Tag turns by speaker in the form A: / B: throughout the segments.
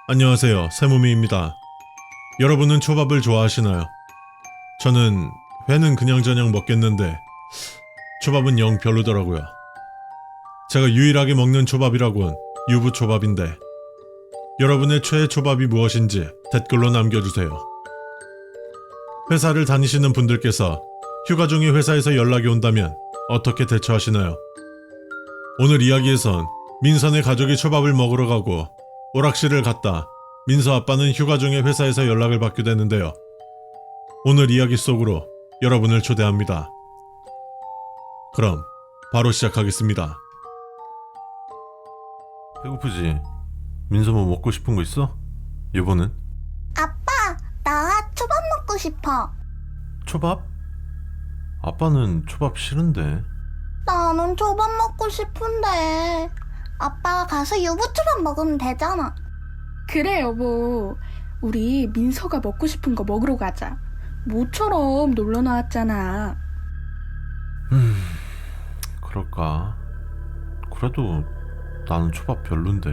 A: 안녕하세요, 세무미입니다. 여러분은 초밥을 좋아하시나요? 저는 회는 그냥저냥 먹겠는데 초밥은 영 별로더라고요. 제가 유일하게 먹는 초밥이라곤 유부초밥인데 여러분의 최애 초밥이 무엇인지 댓글로 남겨주세요. 회사를 다니시는 분들께서 휴가 중에 회사에서 연락이 온다면 어떻게 대처하시나요? 오늘 이야기에선 민선의 가족이 초밥을 먹으러 가고 오락실을 갔다 민서 아빠는 휴가 중에 회사에서 연락을 받게 되는데요. 오늘 이야기 속으로 여러분을 초대합니다. 그럼 바로 시작하겠습니다. 배고프지? 민서 뭐 먹고 싶은 거 있어? 여보는?
B: 아빠, 나 초밥 먹고 싶어.
A: 초밥? 아빠는 초밥 싫은데.
B: 나는 초밥 먹고 싶은데. 아빠가 가서 유부초밥 먹으면 되잖아.
C: 그래 여보, 우리 민서가 먹고 싶은 거 먹으러 가자. 모처럼 놀러 나왔잖아.
A: 그럴까? 그래도 나는 초밥 별론데.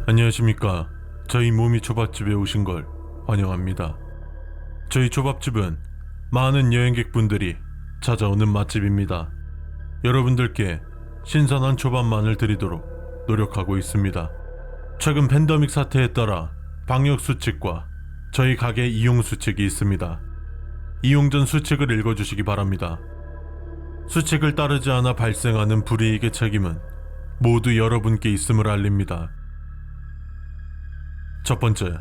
A: 안녕하십니까. 저희 모미 초밥집에 오신 걸 환영합니다. 저희 초밥집은 많은 여행객분들이 찾아오는 맛집입니다. 여러분들께 신선한 초밥만을 드리도록 노력하고 있습니다. 최근 팬데믹 사태에 따라 방역 수칙과 저희 가게 이용 수칙이 있습니다. 이용 전 수칙을 읽어주시기 바랍니다. 수칙을 따르지 않아 발생하는 불이익의 책임은 모두 여러분께 있음을 알립니다. 첫 번째,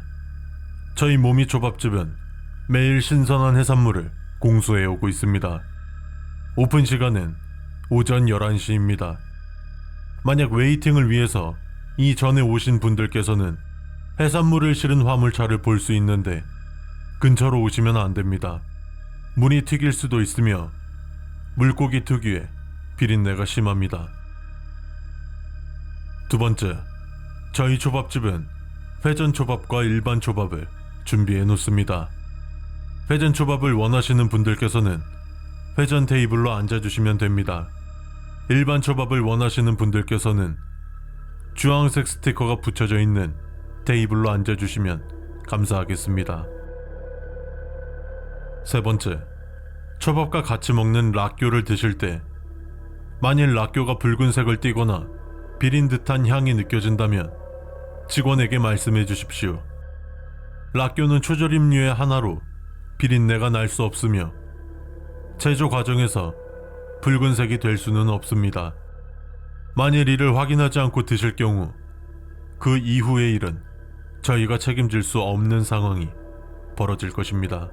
A: 저희 모미 초밥집은 매일 신선한 해산물을 공수해 오고 있습니다. 오픈 시간은 오전 11시입니다. 만약 웨이팅을 위해서 이전에 오신 분들께서는 해산물을 실은 화물차를 볼 수 있는데 근처로 오시면 안 됩니다. 문이 튀길 수도 있으며 물고기 특유의 비린내가 심합니다. 두 번째, 저희 초밥집은 회전 초밥과 일반 초밥을 준비해 놓습니다. 회전 초밥을 원하시는 분들께서는 회전 테이블로 앉아주시면 됩니다. 일반 초밥을 원하시는 분들께서는 주황색 스티커가 붙여져 있는 테이블로 앉아주시면 감사하겠습니다. 세 번째, 초밥과 같이 먹는 락교를 드실 때 만일 락교가 붉은색을 띠거나 비린 듯한 향이 느껴진다면 직원에게 말씀해 주십시오. 락교는 초절임류의 하나로 비린내가 날 수 없으며 제조 과정에서 붉은색이 될 수는 없습니다. 만일 이를 확인하지 않고 드실 경우 그 이후의 일은 저희가 책임질 수 없는 상황이 벌어질 것입니다.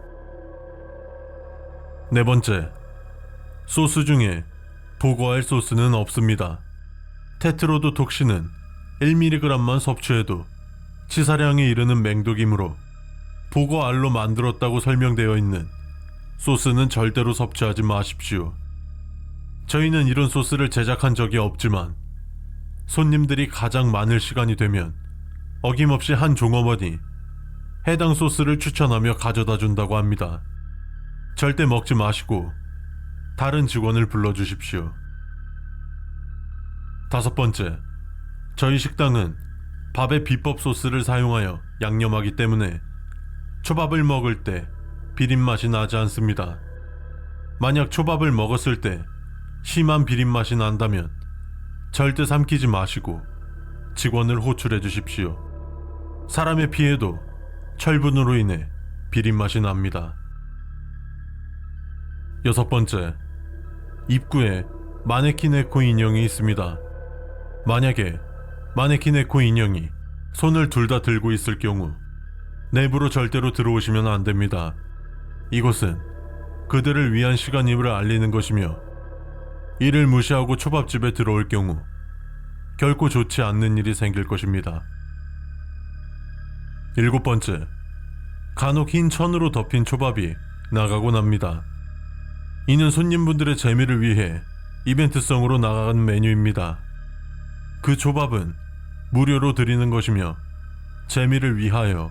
A: 네 번째, 소스 중에 보고할 소스는 없습니다. 테트로도 톡신은 1mg만 섭취해도 치사량에 이르는 맹독이므로 보고알로 만들었다고 설명되어 있는 소스는 절대로 섭취하지 마십시오. 저희는 이런 소스를 제작한 적이 없지만 손님들이 가장 많을 시간이 되면 어김없이 한 종업원이 해당 소스를 추천하며 가져다 준다고 합니다. 절대 먹지 마시고 다른 직원을 불러주십시오. 다섯 번째, 저희 식당은 밥에 비법 소스를 사용하여 양념하기 때문에 초밥을 먹을 때 비린맛이 나지 않습니다. 만약 초밥을 먹었을 때 심한 비린맛이 난다면 절대 삼키지 마시고 직원을 호출해 주십시오. 사람의 피에도 철분으로 인해 비린맛이 납니다. 여섯 번째, 입구에 마네킹 에코 인형이 있습니다. 만약에 마네킹 에코 인형이 손을 둘 다 들고 있을 경우 내부로 절대로 들어오시면 안 됩니다. 이것은 그들을 위한 시간임을 알리는 것이며 이를 무시하고 초밥집에 들어올 경우 결코 좋지 않는 일이 생길 것입니다. 일곱 번째, 간혹 흰 천으로 덮인 초밥이 나가곤 합니다. 이는 손님분들의 재미를 위해 이벤트성으로 나가는 메뉴입니다. 그 초밥은 무료로 드리는 것이며 재미를 위하여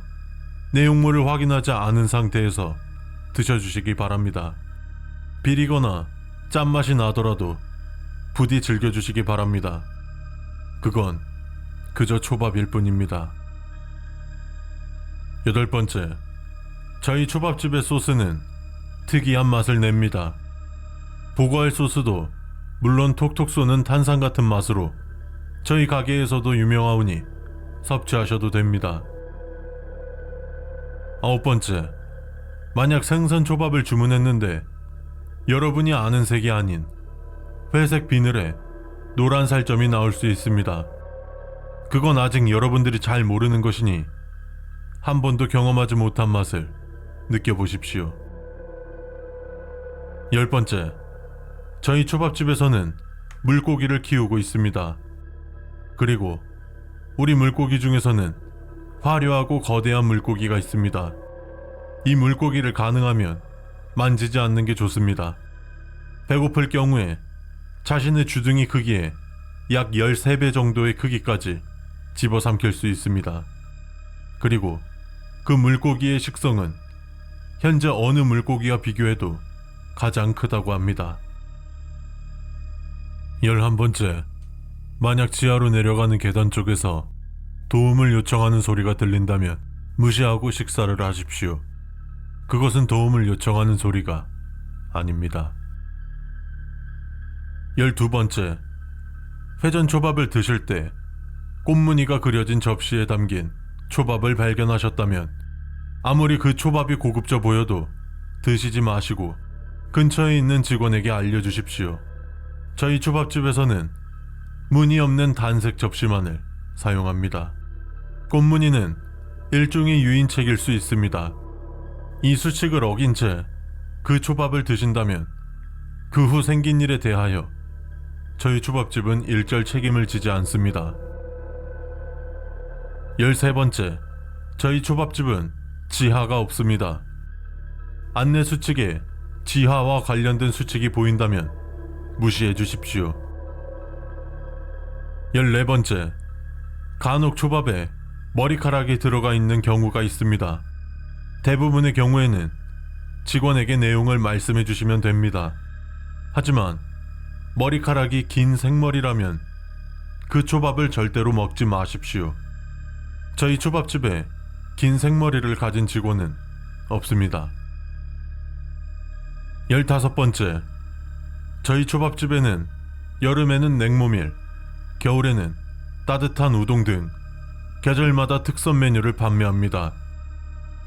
A: 내용물을 확인하지 않은 상태에서 드셔주시기 바랍니다. 비리거나 짠맛이 나더라도 부디 즐겨주시기 바랍니다. 그건 그저 초밥일 뿐입니다. 8번째, 저희 초밥집의 소스는 특이한 맛을 냅니다. 보고할 소스도 물론 톡톡 쏘는 탄산 같은 맛으로 저희 가게에서도 유명하오니 섭취하셔도 됩니다. 9번째, 만약 생선 초밥을 주문했는데 여러분이 아는 색이 아닌 회색 비늘에 노란 살점이 나올 수 있습니다. 그건 아직 여러분들이 잘 모르는 것이니 한 번도 경험하지 못한 맛을 느껴보십시오. 10번째, 저희 초밥집에서는 물고기를 키우고 있습니다. 그리고 우리 물고기 중에서는 화려하고 거대한 물고기가 있습니다. 이 물고기를 가능하면 만지지 않는 게 좋습니다. 배고플 경우에 자신의 주둥이 크기에 약 13배 정도의 크기까지 집어삼킬 수 있습니다. 그리고 그 물고기의 식성은 현재 어느 물고기와 비교해도 가장 크다고 합니다. 11번째, 만약 지하로 내려가는 계단 쪽에서 도움을 요청하는 소리가 들린다면 무시하고 식사를 하십시오. 그것은 도움을 요청하는 소리가 아닙니다. 12번째, 회전 초밥을 드실 때 꽃무늬가 그려진 접시에 담긴 초밥을 발견하셨다면 아무리 그 초밥이 고급져 보여도 드시지 마시고 근처에 있는 직원에게 알려주십시오. 저희 초밥집에서는 무늬 없는 단색 접시만을 사용합니다. 꽃무늬는 일종의 유인책일 수 있습니다. 이 수칙을 어긴 채 그 초밥을 드신다면 그 후 생긴 일에 대하여 저희 초밥집은 일절 책임을 지지 않습니다. 13번째, 저희 초밥집은 지하가 없습니다. 안내 수칙에 지하와 관련된 수칙이 보인다면 무시해 주십시오. 14번째, 간혹 초밥에 머리카락이 들어가 있는 경우가 있습니다. 대부분의 경우에는 직원에게 내용을 말씀해 주시면 됩니다. 하지만 머리카락이 긴 생머리라면 그 초밥을 절대로 먹지 마십시오. 저희 초밥집에 긴 생머리를 가진 직원은 없습니다. 15번째, 저희 초밥집에는 여름에는 냉모밀, 겨울에는 따뜻한 우동 등 계절마다 특선 메뉴를 판매합니다.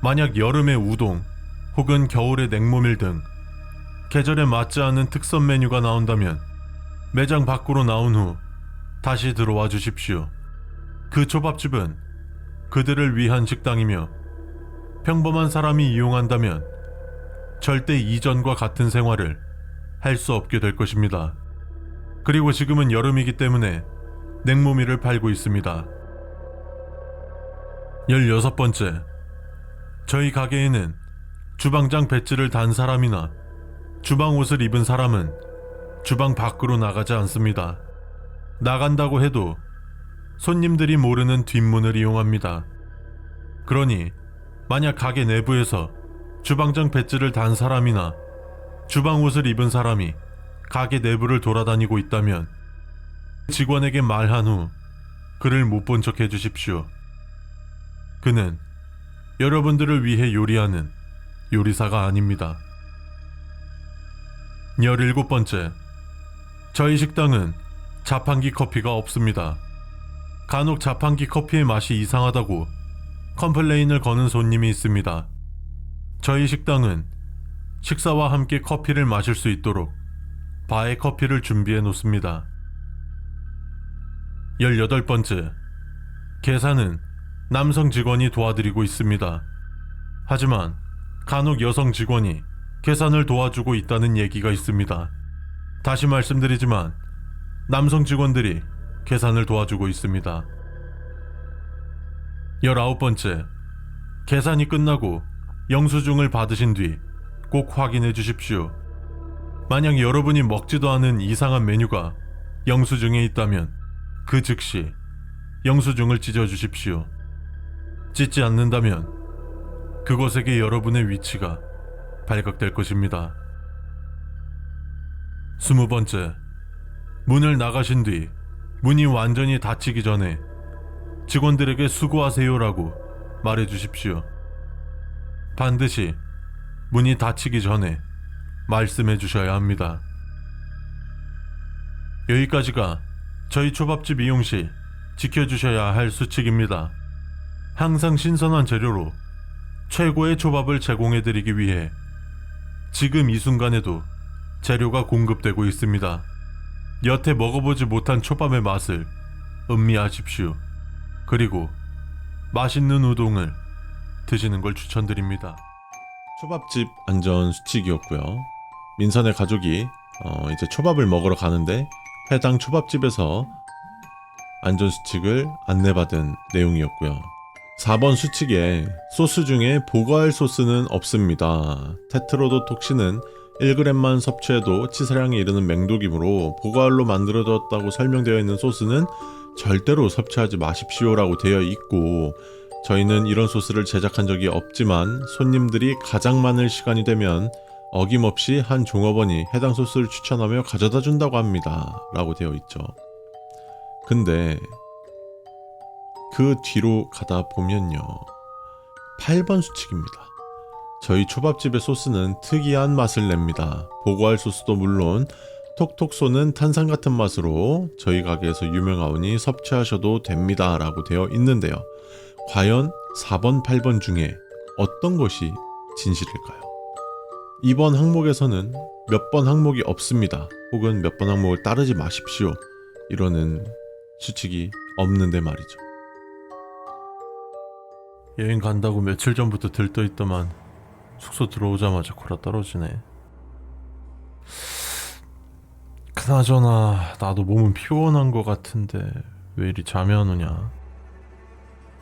A: 만약 여름에 우동 혹은 겨울에 냉모밀 등 계절에 맞지 않는 특선 메뉴가 나온다면 매장 밖으로 나온 후 다시 들어와 주십시오. 그 초밥집은 그들을 위한 식당이며 평범한 사람이 이용한다면 절대 이전과 같은 생활을 할 수 없게 될 것입니다. 그리고 지금은 여름이기 때문에 냉모밀을 팔고 있습니다. 16번째, 저희 가게에는 주방장 배지를 단 사람이나 주방 옷을 입은 사람은 주방 밖으로 나가지 않습니다. 나간다고 해도 손님들이 모르는 뒷문을 이용합니다. 그러니 만약 가게 내부에서 주방장 배지를 단 사람이나 주방 옷을 입은 사람이 가게 내부를 돌아다니고 있다면 직원에게 말한 후 그를 못 본 척 해주십시오. 그는 여러분들을 위해 요리하는 요리사가 아닙니다. 17번째, 저희 식당은 자판기 커피가 없습니다. 간혹 자판기 커피의 맛이 이상하다고 컴플레인을 거는 손님이 있습니다. 저희 식당은 식사와 함께 커피를 마실 수 있도록 바에 커피를 준비해 놓습니다. 18번째, 계산은 남성 직원이 도와드리고 있습니다. 하지만 간혹 여성 직원이 계산을 도와주고 있다는 얘기가 있습니다. 다시 말씀드리지만 남성 직원들이 계산을 도와주고 있습니다. 19번째, 계산이 끝나고 영수증을 받으신 뒤 꼭 확인해 주십시오. 만약 여러분이 먹지도 않은 이상한 메뉴가 영수증에 있다면 그 즉시 영수증을 찢어 주십시오. 찢지 않는다면 그것에게 여러분의 위치가 발각될 것입니다. 20번째, 문을 나가신 뒤 문이 완전히 닫히기 전에 직원들에게 수고하세요라고 말해 주십시오. 반드시 문이 닫히기 전에 말씀해 주셔야 합니다. 여기까지가 저희 초밥집 이용 시 지켜주셔야 할 수칙입니다. 항상 신선한 재료로 최고의 초밥을 제공해드리기 위해 지금 이 순간에도 재료가 공급되고 있습니다. 여태 먹어보지 못한 초밥의 맛을 음미하십시오. 그리고 맛있는 우동을 드시는 걸 추천드립니다.
D: 초밥집 안전 수칙이었고요. 민선의 가족이 이제 초밥을 먹으러 가는데 해당 초밥집에서 안전 수칙을 안내받은 내용이었고요. 4번 수칙에 소스 중에 보고할 소스는 없습니다. 테트로도톡신은 1g만 섭취해도 치사량에 이르는 맹독이므로 보고알로 만들어졌다고 설명되어 있는 소스는 절대로 섭취하지 마십시오라고 되어 있고, 저희는 이런 소스를 제작한 적이 없지만 손님들이 가장 많을 시간이 되면 어김없이 한 종업원이 해당 소스를 추천하며 가져다 준다고 합니다 라고 되어 있죠. 근데 그 뒤로 가다 보면요, 8번 수칙입니다. 저희 초밥집의 소스는 특이한 맛을 냅니다. 보고할 소스도 물론 톡톡 쏘는 탄산 같은 맛으로 저희 가게에서 유명하오니 섭취하셔도 됩니다 라고 되어 있는데요, 과연 4번, 8번 중에 어떤 것이 진실일까요? 이번 항목에서는 몇 번 항목이 없습니다. 혹은 몇 번 항목을 따르지 마십시오 이러는 수칙이 없는데 말이죠.
A: 여행 간다고 며칠 전부터 들떠있더만 숙소 들어오자마자 골아 떨어지네. 그나저나 나도 몸은 피곤한 것 같은데 왜 이리 잠이 안 오냐.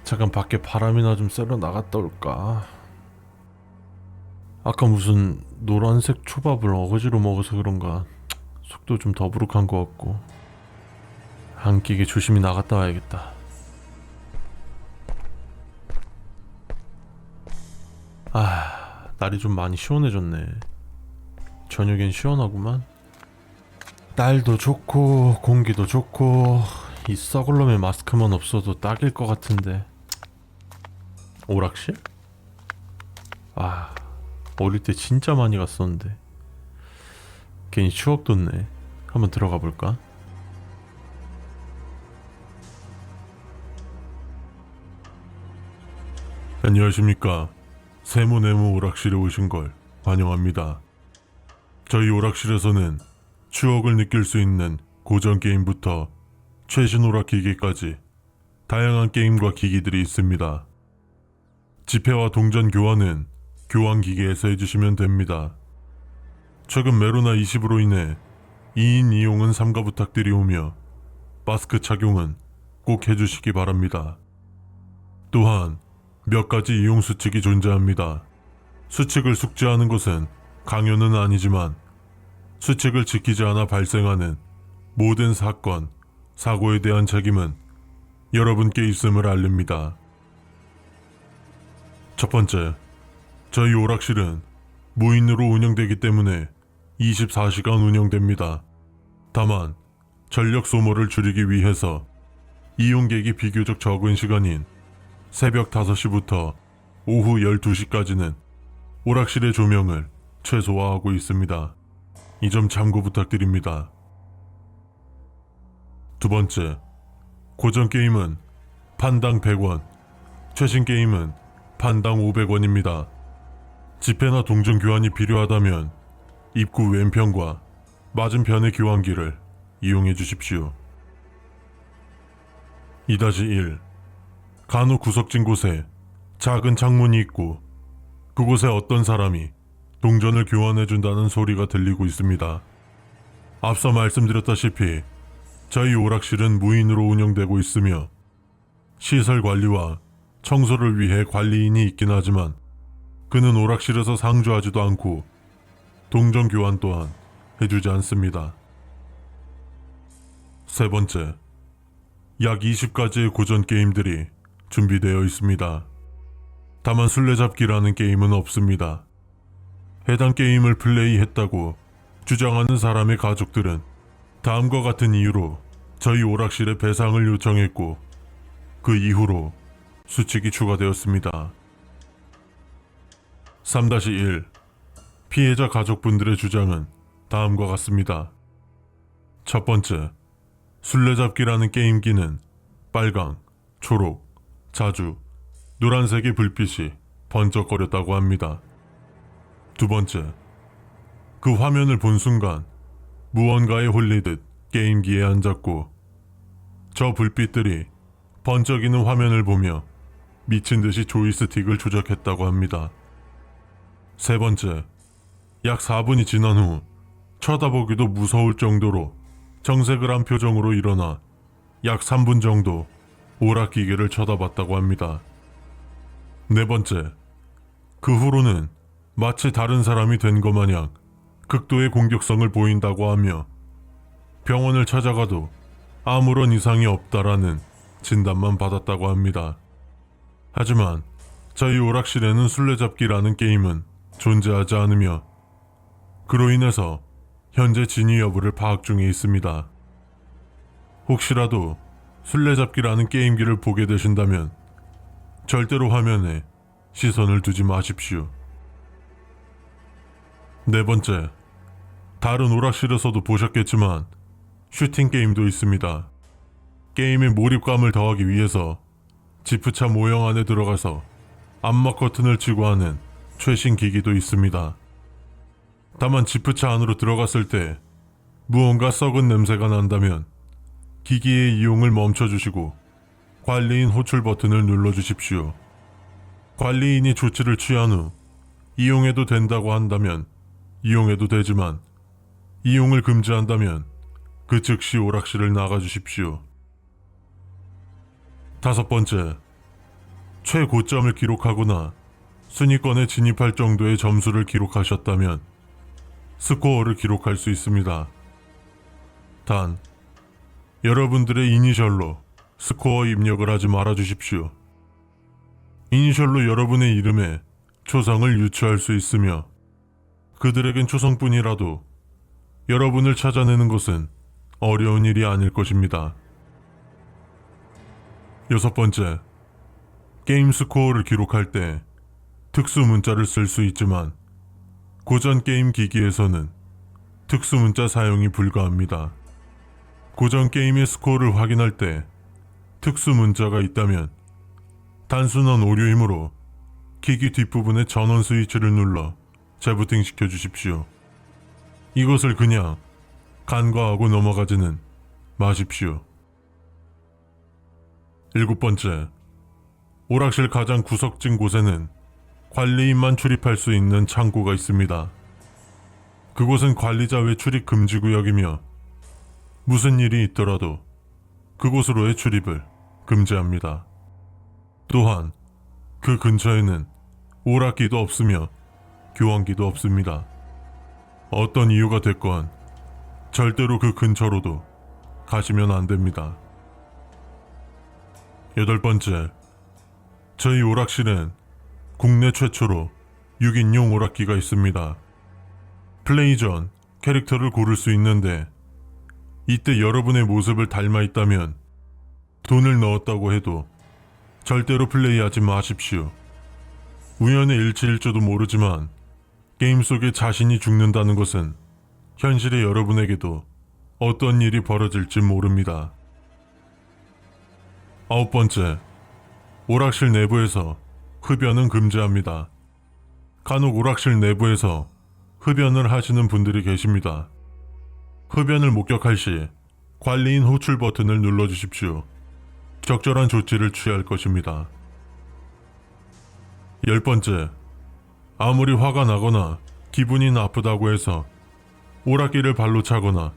A: 잠깐 밖에 바람이나 좀 쐬러 나갔다 올까. 아까 무슨 노란색 초밥을 어거지로 먹어서 그런가 속도 좀 더부룩한 것 같고, 안 끼게 조심히 나갔다 와야겠다. 날이 좀 많이 시원해졌네. 저녁엔 시원하구만. 날도 좋고 공기도 좋고 이 썩을 놈의 마스크만 없어도 딱일 것 같은데. 오락실? 어릴 때 진짜 많이 갔었는데 괜히 추억 돋네. 한번 들어가 볼까? 안녕하십니까. 세모네모 오락실에 오신 걸 환영합니다. 저희 오락실에서는 추억을 느낄 수 있는 고전 게임부터 최신 오락 기기까지 다양한 게임과 기기들이 있습니다. 지폐와 동전 교환은 교환 기계에서 해주시면 됩니다. 최근 메로나 20으로 인해 2인 이용은 삼가 부탁드리오며 마스크 착용은 꼭 해주시기 바랍니다. 또한 몇 가지 이용 수칙이 존재합니다. 수칙을 숙지하는 것은 강요는 아니지만 수칙을 지키지 않아 발생하는 모든 사건, 사고에 대한 책임은 여러분께 있음을 알립니다. 첫 번째, 저희 오락실은 무인으로 운영되기 때문에 24시간 운영됩니다. 다만 전력 소모를 줄이기 위해서 이용객이 비교적 적은 시간인 새벽 5시부터 오후 12시까지는 오락실의 조명을 최소화하고 있습니다. 이 점 참고 부탁드립니다. 두 번째, 고전 게임은 판당 100원, 최신 게임은 판당 500원입니다. 지폐나 동전 교환이 필요하다면 입구 왼편과 맞은편의 교환기를 이용해 주십시오. 2-1. 간혹 구석진 곳에 작은 창문이 있고 그곳에 어떤 사람이 동전을 교환해 준다는 소리가 들리고 있습니다. 앞서 말씀드렸다시피 저희 오락실은 무인으로 운영되고 있으며 시설 관리와 청소를 위해 관리인이 있긴 하지만 그는 오락실에서 상주하지도 않고 동전 교환 또한 해주지 않습니다. 세 번째, 약 20가지의 고전 게임들이 준비되어 있습니다. 다만 술래잡기라는 게임은 없습니다. 해당 게임을 플레이했다고 주장하는 사람의 가족들은 다음과 같은 이유로 저희 오락실에 배상을 요청했고 그 이후로 수칙이 추가되었습니다. 3-1 피해자 가족분들의 주장은 다음과 같습니다. 첫 번째, 술래잡기라는 게임기는 빨강, 초록, 자주, 노란색의 불빛이 번쩍거렸다고 합니다. 두 번째, 그 화면을 본 순간 무언가에 홀리듯 게임기에 앉았고 저 불빛들이 번쩍이는 화면을 보며 미친 듯이 조이스틱을 조작했다고 합니다. 세 번째, 약 4분이 지난 후 쳐다보기도 무서울 정도로 정색을 한 표정으로 일어나 약 3분 정도 오락기계를 쳐다봤다고 합니다. 네 번째, 그 후로는 마치 다른 사람이 된 것 마냥 극도의 공격성을 보인다고 하며 병원을 찾아가도 아무런 이상이 없다라는 진단만 받았다고 합니다. 하지만 저희 오락실에는 술래잡기라는 게임은 존재하지 않으며 그로 인해서 현재 진위 여부를 파악 중에 있습니다. 혹시라도 술래잡기라는 게임기를 보게 되신다면 절대로 화면에 시선을 두지 마십시오. 네 번째, 다른 오락실에서도 보셨겠지만 슈팅 게임도 있습니다. 게임의 몰입감을 더하기 위해서 지프차 모형 안에 들어가서 암막 커튼을 치고 하는 최신 기기도 있습니다. 다만 지프차 안으로 들어갔을 때 무언가 썩은 냄새가 난다면 기기의 이용을 멈춰주시고 관리인 호출 버튼을 눌러주십시오. 관리인이 조치를 취한 후 이용해도 된다고 한다면 이용해도 되지만 이용을 금지한다면 그 즉시 오락실을 나가주십시오. 다섯 번째, 최고점을 기록하거나 순위권에 진입할 정도의 점수를 기록하셨다면 스코어를 기록할 수 있습니다. 단, 여러분들의 이니셜로 스코어 입력을 하지 말아 주십시오. 이니셜로 여러분의 이름에 초성을 유추할 수 있으며 그들에겐 초성뿐이라도 여러분을 찾아내는 것은 어려운 일이 아닐 것입니다. 여섯 번째, 게임 스코어를 기록할 때 특수 문자를 쓸 수 있지만 고전 게임 기기에서는 특수 문자 사용이 불가합니다. 고전 게임의 스코어를 확인할 때 특수 문자가 있다면 단순한 오류이므로 기기 뒷부분의 전원 스위치를 눌러 재부팅 시켜 주십시오. 이것을 그냥 간과하고 넘어가지는 마십시오. 일곱 번째, 오락실 가장 구석진 곳에는 관리인만 출입할 수 있는 창고가 있습니다. 그곳은 관리자 외 출입 금지 구역이며 무슨 일이 있더라도 그곳으로의 출입을 금지합니다. 또한 그 근처에는 오락기도 없으며 교환기도 없습니다. 어떤 이유가 됐건 절대로 그 근처로도 가시면 안 됩니다. 여덟 번째, 저희 오락실엔 국내 최초로 6인용 오락기가 있습니다. 플레이 전 캐릭터를 고를 수 있는데 이때 여러분의 모습을 닮아 있다면 돈을 넣었다고 해도 절대로 플레이하지 마십시오. 우연의 일치일지도 모르지만 게임 속에 자신이 죽는다는 것은 현실의 여러분에게도 어떤 일이 벌어질지 모릅니다. 아홉 번째, 오락실 내부에서 흡연은 금지합니다. 간혹 오락실 내부에서 흡연을 하시는 분들이 계십니다. 흡연을 목격할 시 관리인 호출 버튼을 눌러주십시오. 적절한 조치를 취할 것입니다. 열 번째, 아무리 화가 나거나 기분이 나쁘다고 해서 오락기를 발로 차거나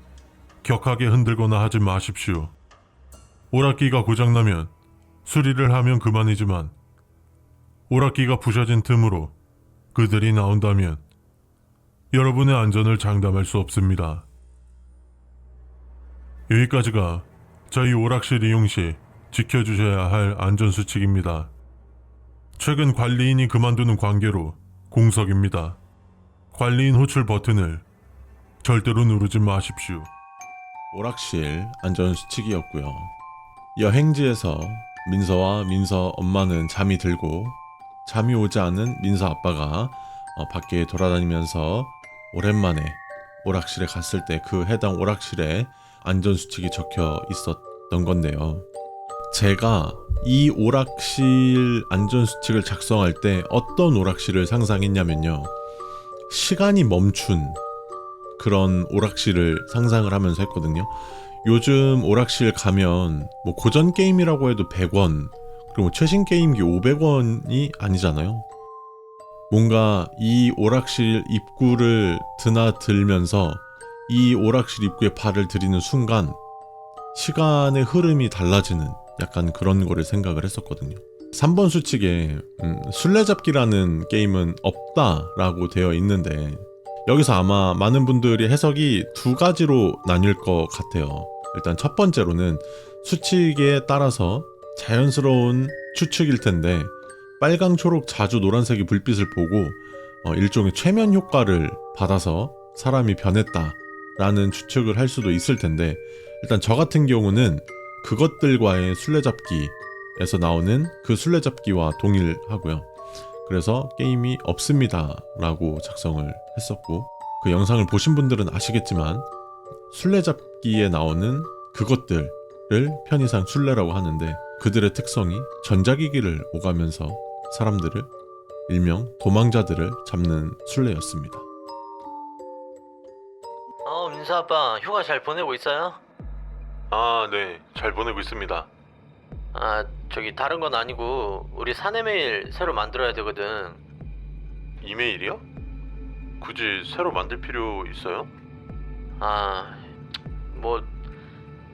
A: 격하게 흔들거나 하지 마십시오. 오락기가 고장나면 수리를 하면 그만이지만 오락기가 부셔진 틈으로 그들이 나온다면 여러분의 안전을 장담할 수 없습니다. 여기까지가 저희 오락실 이용 시 지켜주셔야 할 안전수칙입니다. 최근 관리인이 그만두는 관계로 공석입니다. 관리인 호출 버튼을 절대로 누르지 마십시오.
D: 오락실 안전수칙이었고요. 여행지에서 민서와 민서 엄마는 잠이 들고 잠이 오지 않은 민서 아빠가 밖에 돌아다니면서 오랜만에 오락실에 갔을 때 그 해당 오락실에 안전수칙이 적혀 있었던 건데요. 제가 이 오락실 안전수칙을 작성할 때 어떤 오락실을 상상했냐면요. 시간이 멈춘 그런 오락실을 상상을 하면서 했거든요. 요즘 오락실 가면 뭐 고전 게임이라고 해도 100원, 그리고 최신 게임기 500원이 아니잖아요. 뭔가 이 오락실 입구를 드나들면서 이 오락실 입구에 발을 들이는 순간 시간의 흐름이 달라지는 약간 그런 거를 생각을 했었거든요. 3번 수칙에 술래잡기라는 게임은 없다라고 되어 있는데 여기서 아마 많은 분들이 해석이 두 가지로 나뉠 것 같아요. 일단 첫 번째로는 수칙에 따라서 자연스러운 추측일 텐데 빨강, 초록, 자주 노란색의 불빛을 보고 일종의 최면 효과를 받아서 사람이 변했다라는 추측을 할 수도 있을 텐데 일단 저 같은 경우는 그것들과의 술래잡기에서 나오는 그 술래잡기와 동일하고요. 그래서 게임이 없습니다 라고 작성을 했었고 그 영상을 보신 분들은 아시겠지만 술래잡기에 나오는 그것들을 편의상 술래라고 하는데 그들의 특성이 전자기기를 오가면서 사람들을 일명 도망자들을 잡는 술래였습니다.
E: 민서 아빠 휴가 잘 보내고 있어요?
A: 아, 네. 잘 보내고 있습니다.
E: 저기 다른 건 아니고 우리 사내 메일 새로 만들어야 되거든.
A: 이메일이요? 굳이 새로 만들 필요 있어요?
E: 뭐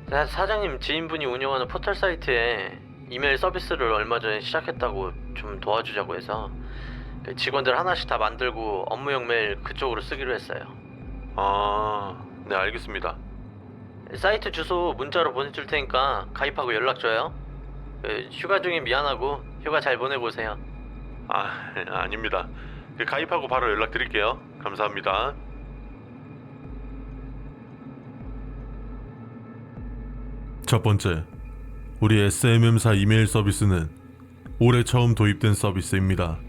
E: 사장님 지인분이 운영하는 포털 사이트에 이메일 서비스를 얼마 전에 시작했다고 좀 도와주자고 해서 직원들 하나씩 다 만들고 업무용 메일 그쪽으로 쓰기로 했어요.
A: 네, 알겠습니다.
E: 사이트 주소 문자로 보내줄 테니까 가입하고 연락 줘요. 휴가 중에 미안하고 휴가 잘 보내고 오세요.
A: 아닙니다. 가입하고 바로 연락드릴게요. 감사합니다. 첫 번째, 우리 SMM사 이메일 서비스는 올해 처음 도입된 서비스입니다.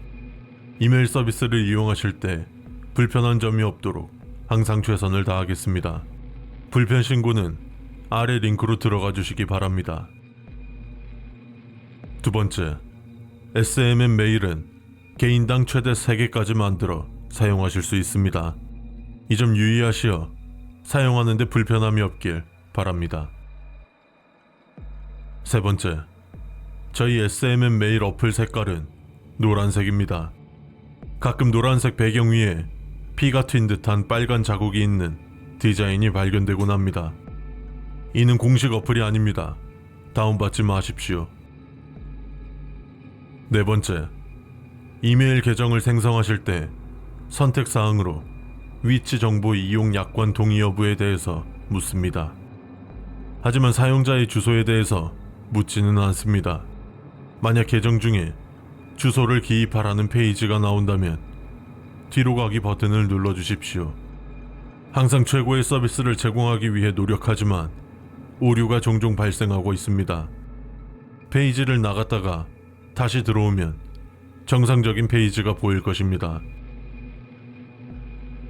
A: 이메일 서비스를 이용하실 때 불편한 점이 없도록 항상 최선을 다하겠습니다. 불편 신고는 아래 링크로 들어가 주시기 바랍니다. 두 번째, SMM 메일은 개인당 최대 3개까지 만들어 사용하실 수 있습니다. 이 점 유의하시어 사용하는 데 불편함이 없길 바랍니다. 세 번째, 저희 SMM 메일 어플 색깔은 노란색입니다. 가끔 노란색 배경 위에 피가 튄 듯한 빨간 자국이 있는 디자인이 발견되곤 합니다. 이는 공식 어플이 아닙니다. 다운받지 마십시오. 네 번째, 이메일 계정을 생성하실 때 선택사항으로 위치 정보 이용 약관 동의 여부에 대해서 묻습니다. 하지만 사용자의 주소에 대해서 묻지는 않습니다. 만약 계정 중에 주소를 기입하라는 페이지가 나온다면 뒤로 가기 버튼을 눌러주십시오. 항상 최고의 서비스를 제공하기 위해 노력하지만 오류가 종종 발생하고 있습니다. 페이지를 나갔다가 다시 들어오면 정상적인 페이지가 보일 것입니다.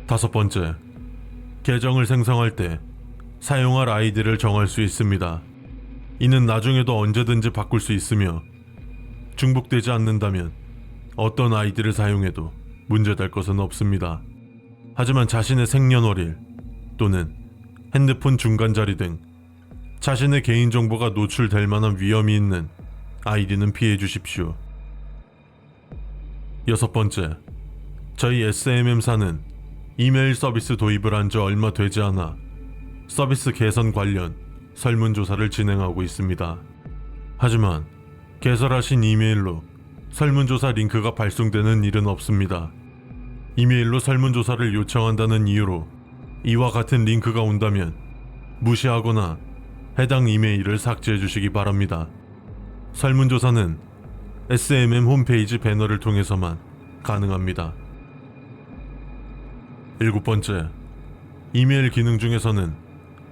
A: 다섯 번째, 계정을 생성할 때 사용할 아이디를 정할 수 있습니다. 이는 나중에도 언제든지 바꿀 수 있으며 중복되지 않는다면 어떤 아이디를 사용해도 문제될 것은 없습니다. 하지만 자신의 생년월일 또는 핸드폰 중간자리 등 자신의 개인정보가 노출될 만한 위험이 있는 아이디는 피해 주십시오. 여섯 번째, 저희 SMM사는 이메일 서비스 도입을 한 지 얼마 되지 않아 서비스 개선 관련 설문조사를 진행하고 있습니다. 하지만 개설하신 이메일로 설문조사 링크가 발송되는 일은 없습니다. 이메일로 설문조사를 요청한다는 이유로 이와 같은 링크가 온다면 무시하거나 해당 이메일을 삭제해 주시기 바랍니다. 설문조사는 SMM 홈페이지 배너를 통해서만 가능합니다. 일곱 번째, 이메일 기능 중에서는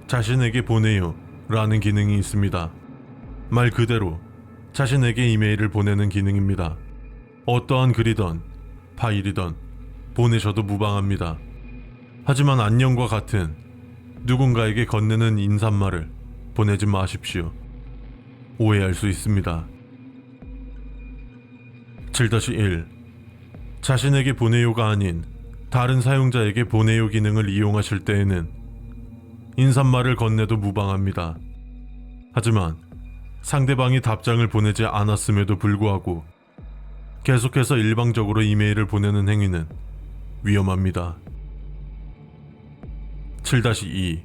A: 자신에게 보내요 라는 기능이 있습니다. 말 그대로 자신에게 이메일을 보내는 기능입니다. 어떠한 글이든 파일이든 보내셔도 무방합니다. 하지만 안녕과 같은 누군가에게 건네는 인사말을 보내지 마십시오. 오해할 수 있습니다. 7-1 자신에게 보내요가 아닌 다른 사용자에게 보내요 기능을 이용하실 때에는 인사말을 건네도 무방합니다. 하지만 상대방이 답장을 보내지 않았음에도 불구하고 계속해서 일방적으로 이메일을 보내는 행위는 위험합니다. 7-2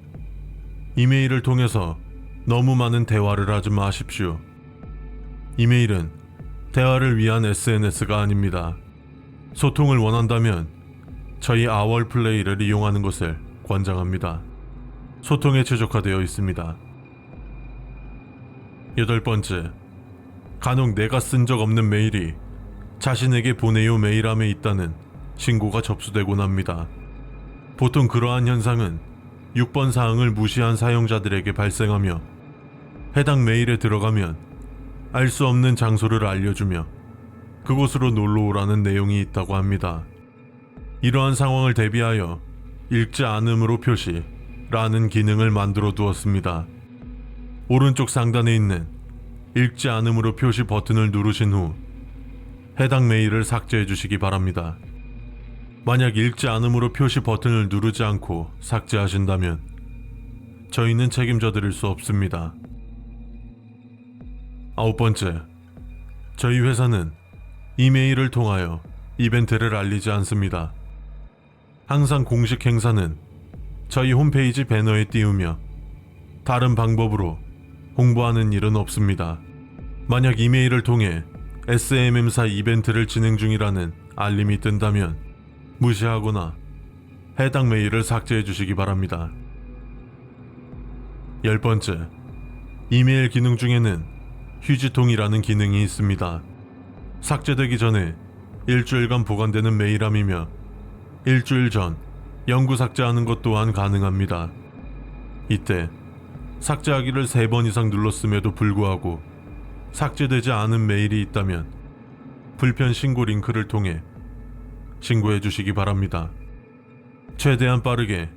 A: 이메일을 통해서 너무 많은 대화를 하지 마십시오. 이메일은 대화를 위한 SNS가 아닙니다. 소통을 원한다면 저희 아월플레이를 이용하는 것을 권장합니다. 소통에 최적화되어 있습니다. 8번째, 간혹 내가 쓴 적 없는 메일이 자신에게 보내요 메일함에 있다는 신고가 접수되곤 합니다. 보통 그러한 현상은 6번 사항을 무시한 사용자들에게 발생하며 해당 메일에 들어가면 알 수 없는 장소를 알려주며 그곳으로 놀러오라는 내용이 있다고 합니다. 이러한 상황을 대비하여 읽지 않음으로 표시라는 기능을 만들어 두었습니다. 오른쪽 상단에 있는 읽지 않음으로 표시 버튼을 누르신 후 해당 메일을 삭제해 주시기 바랍니다. 만약 읽지 않음으로 표시 버튼을 누르지 않고 삭제하신다면 저희는 책임져 드릴 수 없습니다. 9번째, 저희 회사는 이메일을 통하여 이벤트를 알리지 않습니다. 항상 공식 행사는 저희 홈페이지 배너에 띄우며 다른 방법으로 홍보하는 일은 없습니다. 만약 이메일을 통해 SMM사 이벤트를 진행 중이라는 알림이 뜬다면 무시하거나 해당 메일을 삭제해 주시기 바랍니다. 10번째, 이메일 기능 중에는 휴지통이라는 기능이 있습니다. 삭제되기 전에 일주일간 보관되는 메일함이며 일주일 전 영구 삭제하는 것 또한 가능합니다. 이때 삭제하기를 3번 이상 눌렀음에도 불구하고 삭제되지 않은 메일이 있다면 불편 신고 링크를 통해 신고해 주시기 바랍니다. 최대한 빠르게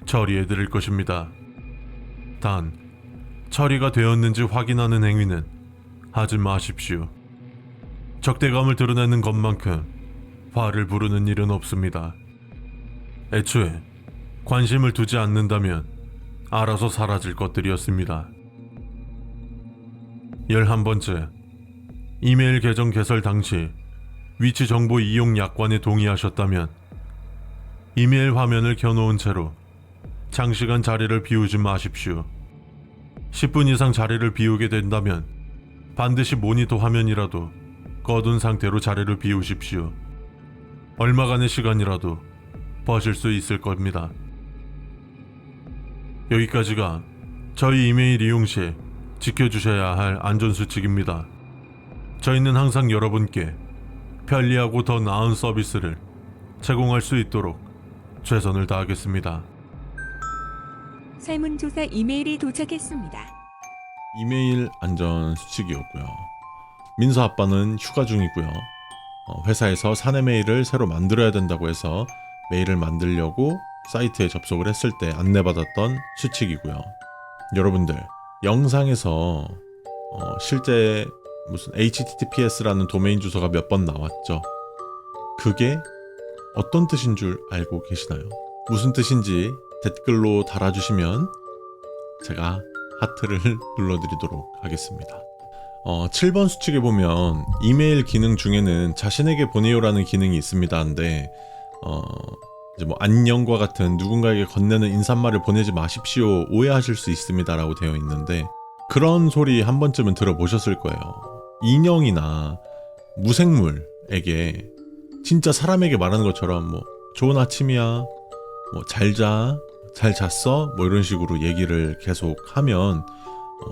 A: 처리해 드릴 것입니다. 단, 처리가 되었는지 확인하는 행위는 하지 마십시오. 적대감을 드러내는 것만큼 화를 부르는 일은 없습니다. 애초에 관심을 두지 않는다면 알아서 사라질 것들이었습니다. 11번째, 이메일 계정 개설 당시 위치 정보 이용 약관에 동의하셨다면 이메일 화면을 켜놓은 채로 장시간 자리를 비우지 마십시오. 10분 이상 자리를 비우게 된다면 반드시 모니터 화면이라도 꺼둔 상태로 자리를 비우십시오. 얼마간의 시간이라도 버실 수 있을 겁니다. 여기까지가 저희 이메일 이용 시 지켜주셔야 할 안전수칙입니다. 저희는 항상 여러분께 편리하고 더 나은 서비스를 제공할 수 있도록 최선을 다하겠습니다.
F: 설문조사 이메일이 도착했습니다.
D: 이메일 안전 수칙이었고요. 민서 아빠는 휴가 중이고요. 회사에서 사내 메일을 새로 만들어야 된다고 해서 메일을 만들려고 사이트에 접속을 했을 때 안내받았던 수칙이고요. 여러분들 영상에서 실제 무슨 https라는 도메인 주소가 몇 번 나왔죠. 그게 어떤 뜻인 줄 알고 계시나요? 무슨 뜻인지 댓글로 달아주시면 제가 하트를 눌러드리도록 하겠습니다. 7번 수칙에 보면 이메일 기능 중에는 자신에게 보내요라는 기능이 있습니다. 근데 이제 뭐 안녕과 같은 누군가에게 건네는 인사말을 보내지 마십시오, 오해하실 수 있습니다 라고 되어 있는데, 그런 소리 한 번쯤은 들어보셨을 거예요. 인형이나 무생물에게 진짜 사람에게 말하는 것처럼 뭐 좋은 아침이야, 뭐 잘 자, 잘 잤어, 뭐 이런 식으로 얘기를 계속 하면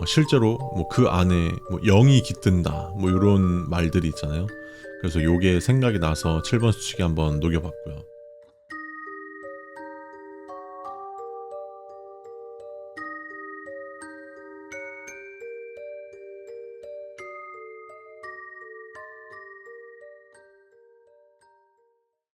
D: 실제로 뭐 그 안에 뭐 영이 깃든다, 뭐 이런 말들이 있잖아요. 그래서 요게 생각이 나서 7번 수칙에 한번 녹여봤고요.